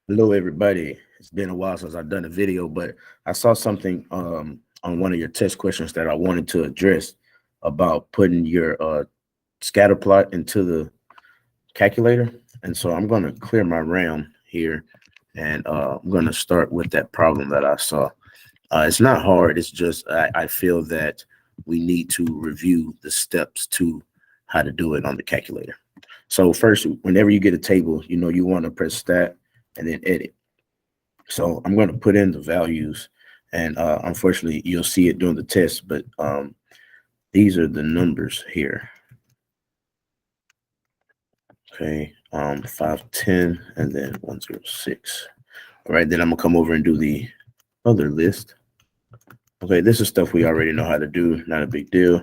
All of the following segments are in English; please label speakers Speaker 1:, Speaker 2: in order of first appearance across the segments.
Speaker 1: Hello, everybody. It's been a while since I've done a video, but I saw something on one of your test questions that I wanted to address about putting your scatter plot into the calculator. And so I'm going to clear my RAM here, and I'm going to start with that problem that I saw. It's not hard. It's just I feel that we need to review the steps to how to do it on the calculator. So first, whenever you get a table, you want to press stat and then edit. So I'm going to put in the values, and unfortunately, you'll see it during the test, but these are the numbers here. Okay, 510 and then 106. All right, then I'm gonna come over and do the other list. Okay, this is stuff we already know how to do, not a big deal,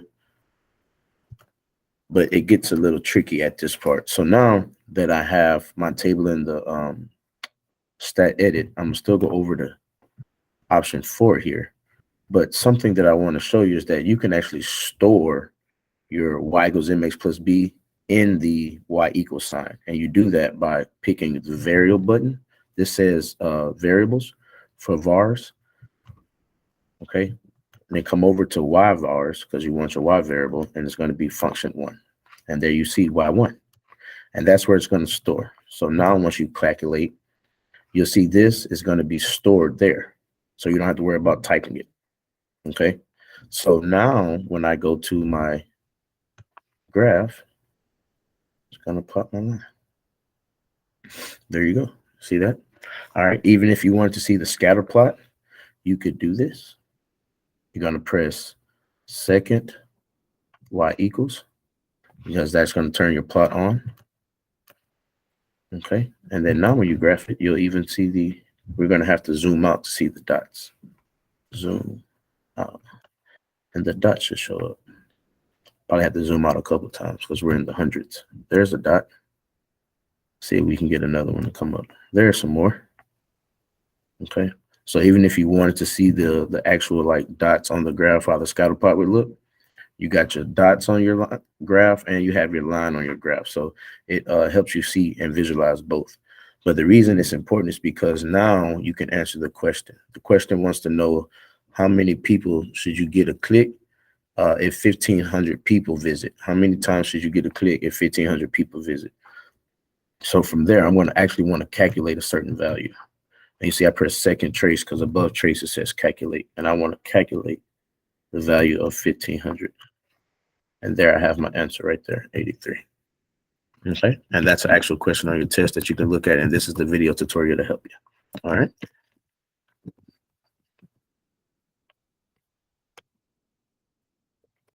Speaker 1: but it gets a little tricky at this part. So now that I have my table in the stat edit, I'm gonna still go over to option 4 here. But something that I want to show you is that you can actually store your y equals mx plus b in the y equals sign. And you do that by picking the variable button. This says variables for vars. Okay. And then come over to y vars because you want your y variable, and it's going to be function 1. And there you see y1. And that's where it's going to store. So now once you calculate, you'll see this is going to be stored there. So you don't have to worry about typing it. Okay. So now when I go to my graph, it's going to plot my line. There you go. See that? All right. Even if you wanted to see the scatter plot, you could do this. You're going to press second y equals, because that's going to turn your plot on. Okay. And then now when you graph it, you'll even see we're going to have to zoom out to see the dots. Zoom out. And the dot should show up. Probably have to zoom out a couple times because we're in the hundreds. There's a dot. See if we can get another one to come up. There's some more. Okay. So even if you wanted to see the actual like dots on the graph, how the scatter plot would look, you got your dots on your graph and you have your line on your graph. So it helps you see and visualize both. But the reason it's important is because now you can answer the question. The question wants to know how many people should you get a click if 1,500 people visit? How many times should you get a click if 1,500 people visit? So from there, I'm going to actually want to calculate a certain value. And you see I press second trace because above trace it says calculate. And I want to calculate the value of 1,500. And there I have my answer right there, 83. Okay. And that's an actual question on your test that you can look at. And this is the video tutorial to help you. All right.